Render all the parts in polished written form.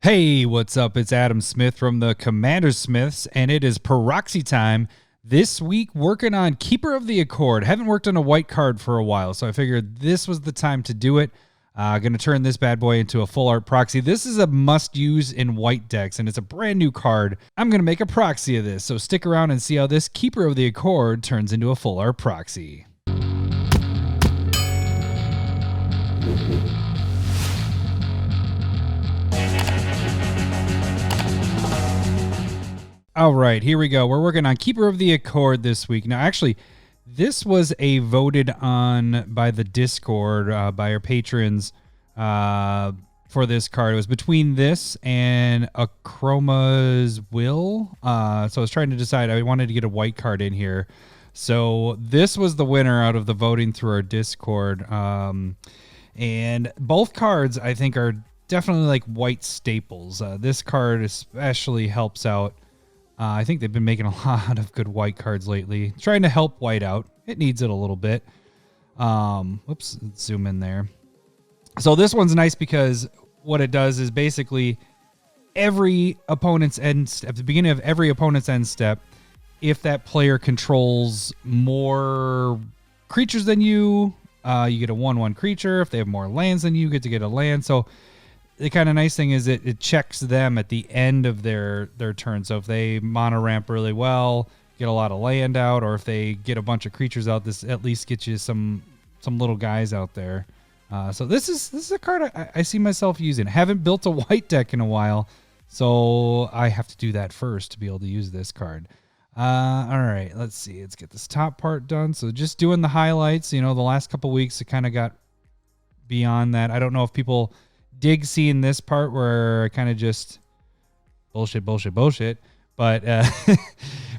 Hey, what's up? It's Adam Smith from the CommanderSmiths, and it is Proxy time. This week, working on Keeper of the Accord. Haven't worked on a white card for a while, so I figured this was the time to do it. Going to turn this bad boy into a full art proxy. This is a must-use in white decks, and it's a brand new card. I'm going to make a proxy of this, so stick around and see how this Keeper of the Accord turns into a full art proxy. All right, here we go. We're working on Keeper of the Accord this week. Now, actually, this was a voted on by the Discord, by our patrons for this card. It was between this and Chroma's Will. So I was trying to decide. I wanted to get a white card in here. So this was the winner out of the voting through our Discord. And both cards, I think, are definitely like white staples. This card especially helps out. I think they've been making a lot of good white cards lately. Trying to help white out. It needs it a little bit. Whoops, let's zoom in there. So this one's nice because what it does is basically every opponent's end step, at the beginning of every opponent's end step, if that player controls more creatures than you, you get a 1/1 creature. If they have more lands than you, get to get a land. So the kind of nice thing is it checks them at the end of their turn. So if they mono ramp really well, get a lot of land out, or if they get a bunch of creatures out, this at least gets you some little guys out there. So this is a card I see myself using. Haven't built a white deck in a while, so I have to do that first to be able to use this card. All right, let's see. Let's get this top part done. So just doing the highlights. You know, the last couple weeks it kind of got beyond that. I don't know if people dig seeing this part where I kind of just bullshit. But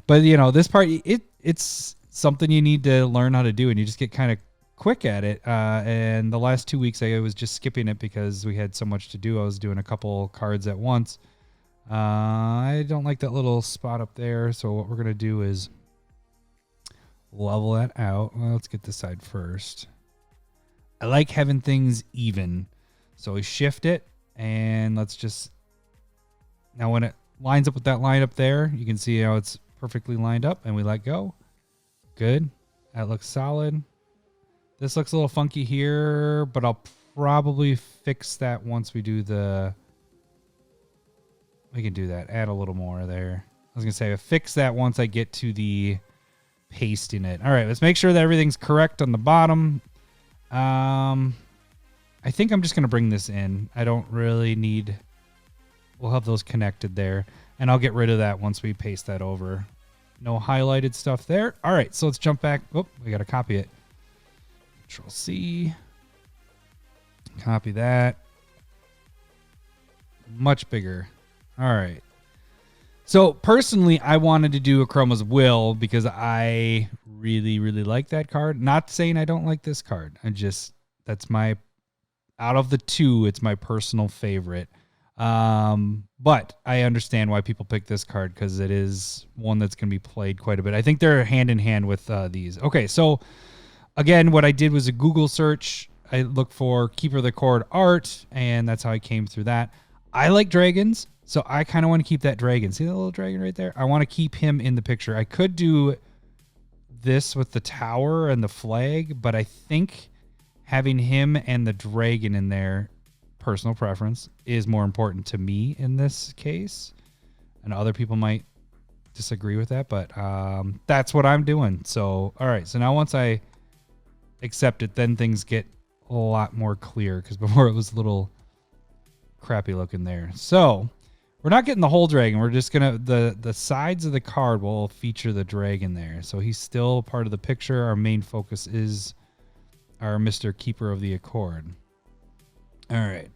but you know, this part it's something you need to learn how to do, and you just get kind of quick at it. And the last 2 weeks I was just skipping it because we had so much to do. I was doing a couple cards at once. I don't like that little spot up there, so what we're gonna do is level that out. Well, let's get this side first. I like having things even. So we shift it, and let's just, now when it lines up with that line up there, you can see how it's perfectly lined up, and we let go. Good. That looks solid. This looks a little funky here, but I'll probably fix that once we do we can do that. Add a little more there. I was going to say, I'll fix that once I get to the pasting it. All right, let's make sure that everything's correct on the bottom. I think I'm just going to bring this in. I don't really need... We'll have those connected there. And I'll get rid of that once we paste that over. No highlighted stuff there. All right, so let's jump back. Oh, we got to copy it. Control-C. Copy that. Much bigger. All right. So, personally, I wanted to do a Chroma's Will because I really, really like that card. Not saying I don't like this card. That's my... Out of the two, it's my personal favorite. But I understand why people pick this card because it is one that's going to be played quite a bit. I think they're hand in hand with these. Okay, so again, what I did was a Google search. I looked for Keeper of the Accord art, and that's how I came through that. I like dragons, so I kind of want to keep that dragon. See that little dragon right there? I want to keep him in the picture. I could do this with the tower and the flag, but I think having him and the dragon in there, personal preference, is more important to me in this case. And other people might disagree with that, but that's what I'm doing. So, all right. So now once I accept it, then things get a lot more clear because before it was a little crappy looking there. So we're not getting the whole dragon. We're just going to, the sides of the card will feature the dragon there. So he's still part of the picture. Our main focus is our Mr. Keeper of the Accord. All right.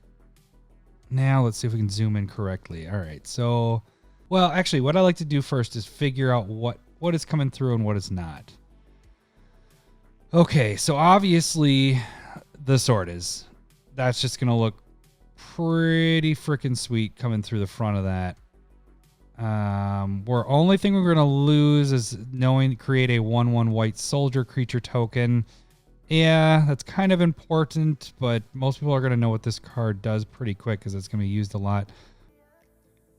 Now let's see if we can zoom in correctly. All right. So, well, actually, what I like to do first is figure out what is coming through and what is not. Okay. So obviously the sword is. That's just going to look pretty freaking sweet coming through the front of that. Only thing we're going to lose is create a 1/1 white soldier creature token. Yeah, that's kind of important, but most people are going to know what this card does pretty quick because it's going to be used a lot.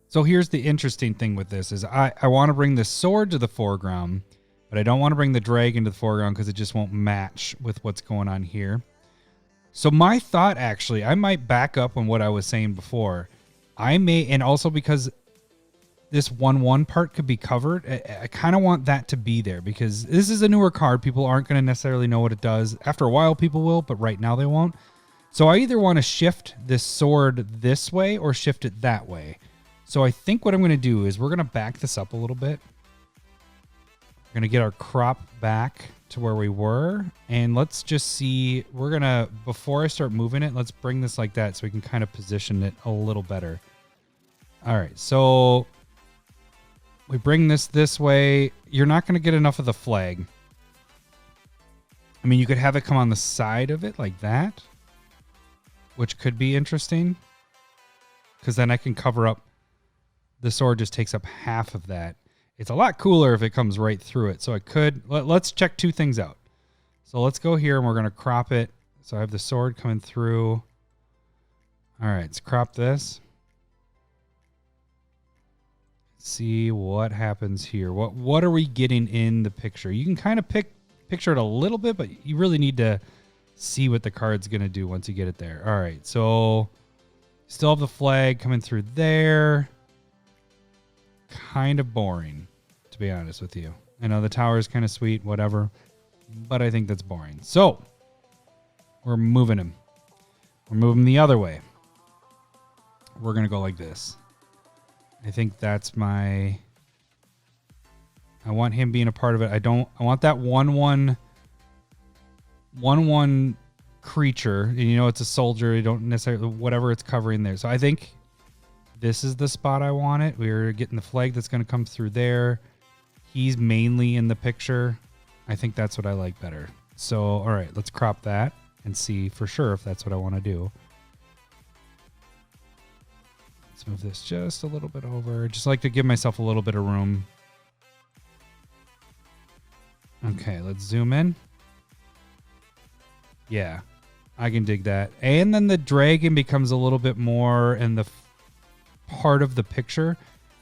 So here's the interesting thing with this is I want to bring the sword to the foreground, but I don't want to bring the dragon to the foreground because it just won't match with what's going on here. So my thought, actually, I might back up on what I was saying before. I may, and also because this 1/1 part could be covered, I kind of want that to be there because this is a newer card. People aren't going to necessarily know what it does. After a while, people will, but right now they won't. So I either want to shift this sword this way or shift it that way. So I think what I'm going to do is we're going to back this up a little bit. We're going to get our crop back to where we were. And let's just see, we're going to, before I start moving it, let's bring this like that so we can kind of position it a little better. All right, so we bring this way. You're not going to get enough of the flag. I mean, you could have it come on the side of it like that, which could be interesting because then I can cover up. The sword just takes up half of that. It's a lot cooler if it comes right through it. So I could, let's check two things out. So let's go here and we're going to crop it. So I have the sword coming through. All right, let's crop this. See what happens here. What are we getting in the picture? You can kind of picture it a little bit, but you really need to see what the card's going to do once you get it there. All right, so still have the flag coming through there. Kind of boring, to be honest with you. I know the tower is kind of sweet, whatever, but I think that's boring. So we're moving him. We're moving the other way. We're going to go like this. I think that's I want him being a part of it. I want that 1/1 creature. And you know, it's a soldier. You don't necessarily, whatever it's covering there. So I think this is the spot I want it. We're getting the flag that's going to come through there. He's mainly in the picture. I think that's what I like better. So, all right, let's crop that and see for sure if that's what I want to do. Let's move this just a little bit over. Just like to give myself a little bit of room. Okay, let's zoom in. Yeah, I can dig that. And then the dragon becomes a little bit more in the part of the picture,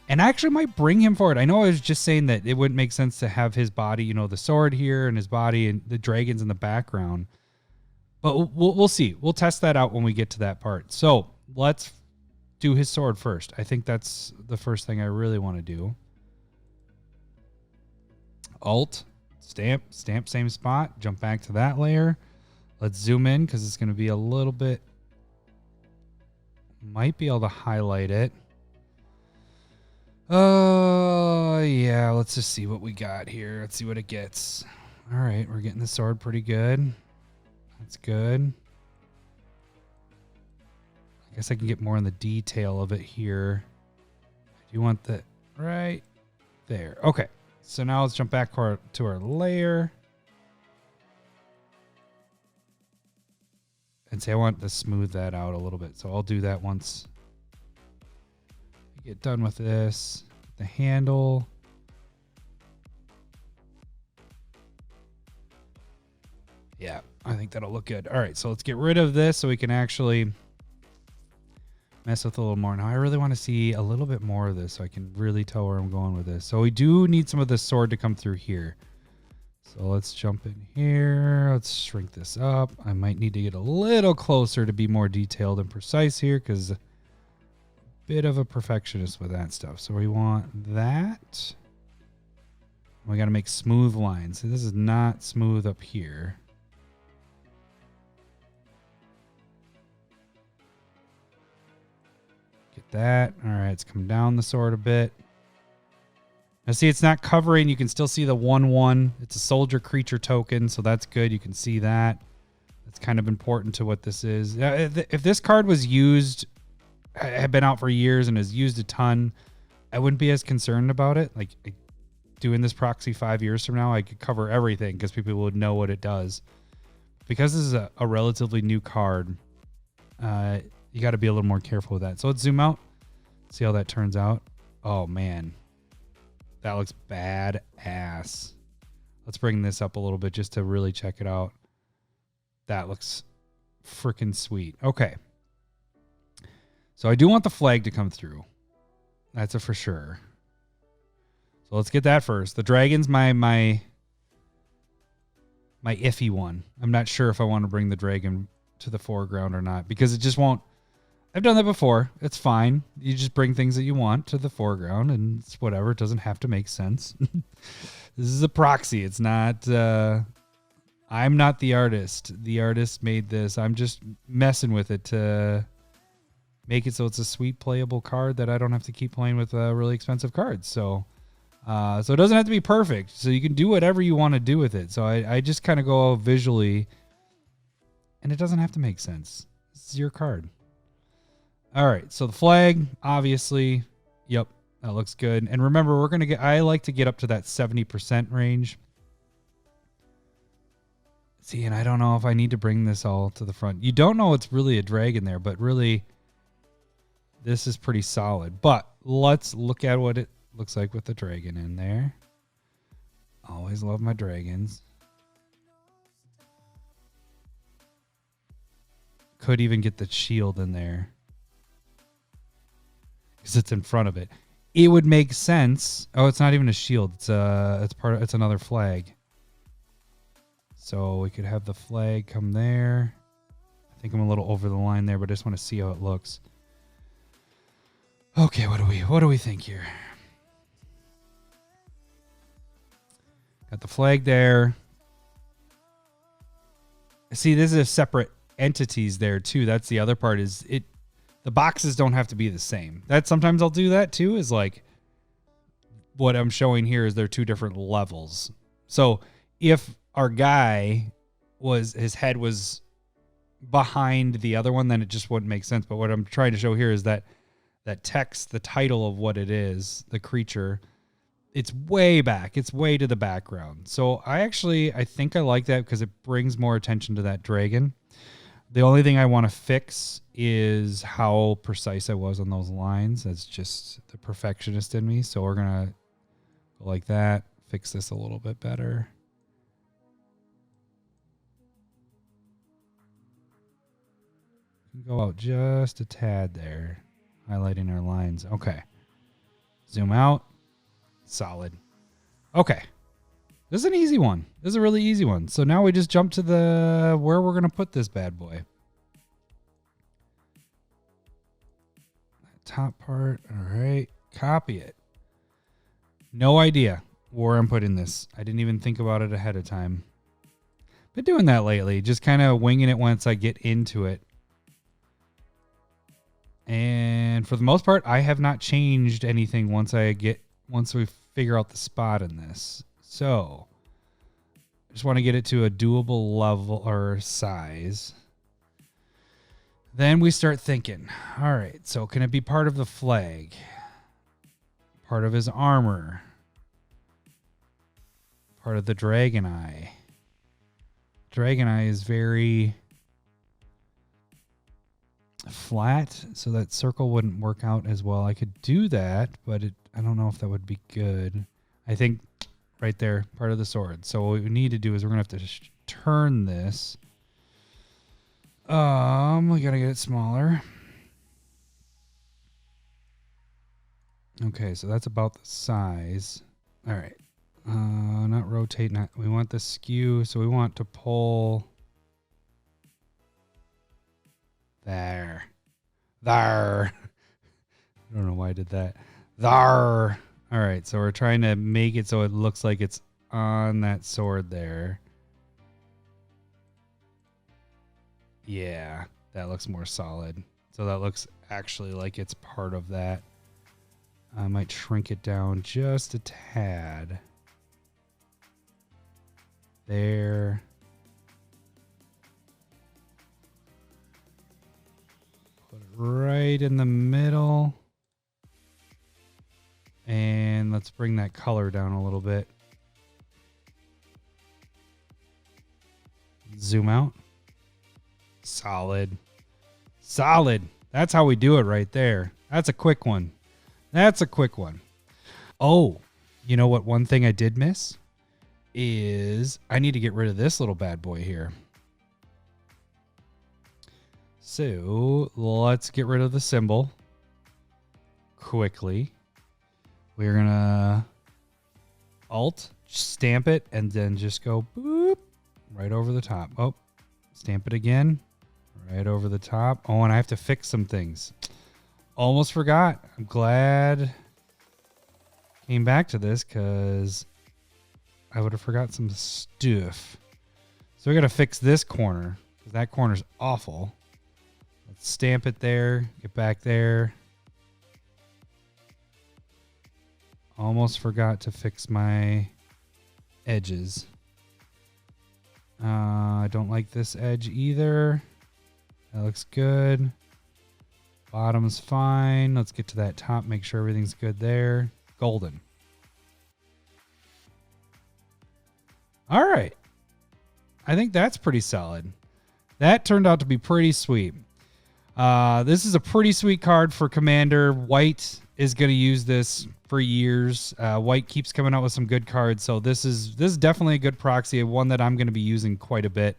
and I actually might bring him forward. I know I was just saying that it wouldn't make sense to have his body, you know, the sword here and his body and the dragons in the background, but we'll see. We'll test that out when we get to that part. So let's do his sword first. I think that's the first thing I really want to do. Alt, stamp, same spot, jump back to that layer. Let's zoom in because it's going to be a little bit. Might be able to highlight it. Oh, yeah. Let's just see what we got here. Let's see what it gets. All right. We're getting the sword pretty good. That's good. I guess I can get more in the detail of it here. Do you want that right there? Okay. So now let's jump back to our layer. And say I want to smooth that out a little bit. So I'll do that once I get done with this. The handle. Yeah, I think that'll look good. All right, so let's get rid of this so we can actually mess with a little more. Now I really want to see a little bit more of this so I can really tell where I'm going with this. So we do need some of this sword to come through here. So let's jump in here. Let's shrink this up. I might need to get a little closer to be more detailed and precise here because a bit of a perfectionist with that stuff. So we want that. We got to make smooth lines. So this is not smooth up here. Get that. All right, it's come down the sword a bit. Now see, it's not covering. You can still see the 1/1. It's a soldier creature token, so that's good. You can see that. That's kind of important to what this is. If this card was used, had been out for years and is used a ton, I wouldn't be as concerned about it. Like doing this proxy 5 years from now, I could cover everything because people would know what it does. Because this is a relatively new card, you got to be a little more careful with that. So let's zoom out, see how that turns out. Oh, man. That looks badass. Let's bring this up a little bit just to really check it out. That looks freaking sweet. Okay. So I do want the flag to come through. That's a for sure. So let's get that first. The dragon's my iffy one. I'm not sure if I want to bring the dragon to the foreground or not because it just won't. I've done that before. It's fine. You just bring things that you want to the foreground and it's whatever. It doesn't have to make sense. This is a proxy. It's not, I'm not the artist. The artist made this. I'm just messing with it to make it so it's a sweet playable card that I don't have to keep playing with really expensive cards. So it doesn't have to be perfect. So you can do whatever you want to do with it. So I just kind of go visually and it doesn't have to make sense. This is your card. All right. So the flag, obviously, yep, that looks good. And remember, I like to get up to that 70% range. See, and I don't know if I need to bring this all to the front. You don't know it's really a dragon there, but really this is pretty solid. But let's look at what it looks like with the dragon in there. Always love my dragons. Could even get the shield in there because it's in front of it. It would make sense. Oh, it's not even a shield. It's another flag. So we could have the flag come there. I think I'm a little over the line there, but I just want to see how it looks. Okay, what do we think here? Got the flag there. See, this is separate entities there too. That's the other part is the boxes don't have to be the same. That sometimes I'll do that too, is like what I'm showing here is they're two different levels. So if our guy his head was behind the other one, then it just wouldn't make sense. But what I'm trying to show here is that text, the title of what it is, the creature, it's way back. It's way to the background. So I think I like that because it brings more attention to that dragon. The only thing I want to fix is how precise I was on those lines. That's just the perfectionist in me. So we're going to go like that, fix this a little bit better. Go out just a tad there, highlighting our lines. Okay. Zoom out. Solid. Okay. This is an easy one. This is a really easy one. So now we just jump to where we're going to put this bad boy. That top part. All right. Copy it. No idea where I'm putting this. I didn't even think about it ahead of time. Been doing that lately. Just kind of winging it once I get into it. And for the most part, I have not changed anything once we figure out the spot in this. So I just want to get it to a doable level or size. Then we start thinking, all right, so can it be part of the flag? Part of his armor? Part of the dragon eye? Dragon eye is very flat, so that circle wouldn't work out as well. I could do that, but I don't know if that would be good. I think right there, part of the sword. So what we need to do is we're going to have to turn this. We got to get it smaller. Okay, so that's about the size. All right. Not rotate, we want the skew, so we want to pull there. I don't know why I did that. There. All right, so we're trying to make it so it looks like it's on that sword there. Yeah, that looks more solid. So that looks actually like it's part of that. I might shrink it down just a tad. There. Put it right in the middle. And let's bring that color down a little bit. Zoom out. Solid. Solid. That's how we do it right there. That's a quick one. That's a quick one. Oh, you know what? One thing I did miss is I need to get rid of this little bad boy here. So let's get rid of the symbol quickly. We're going to Alt, stamp it, and then just go boop right over the top. Oh, stamp it again, right over the top. Oh, and I have to fix some things. Almost forgot. I'm glad came back to this because I would have forgot some stuff. So we got to fix this corner because that corner's awful. Let's stamp it there, get back there. Almost forgot to fix my edges. I don't like this edge either. That looks good. Bottom's fine. Let's get to that top. Make sure everything's good there. Golden. All right. I think that's pretty solid. That turned out to be pretty sweet. This is a pretty sweet card for Commander. White is going to use this for years. White keeps coming out with some good cards, so this is definitely a good proxy, one that I'm going to be using quite a bit.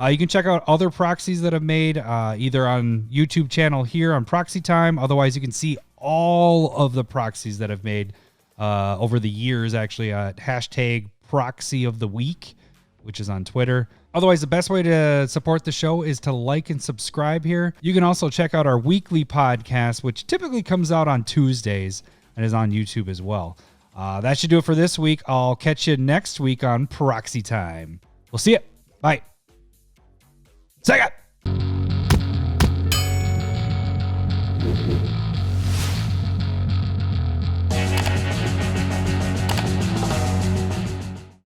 You can check out other proxies that I've made, either on YouTube channel here on Proxy Time. Otherwise, you can see all of the proxies that I've made over the years, actually. Hashtag Proxy of the Week, which is on Twitter. Otherwise, the best way to support the show is to like and subscribe here. You can also check out our weekly podcast, which typically comes out on Tuesdays and is on YouTube as well. That should do it for this week. I'll catch you next week on Proxy Time. We'll see you. Bye. Sega!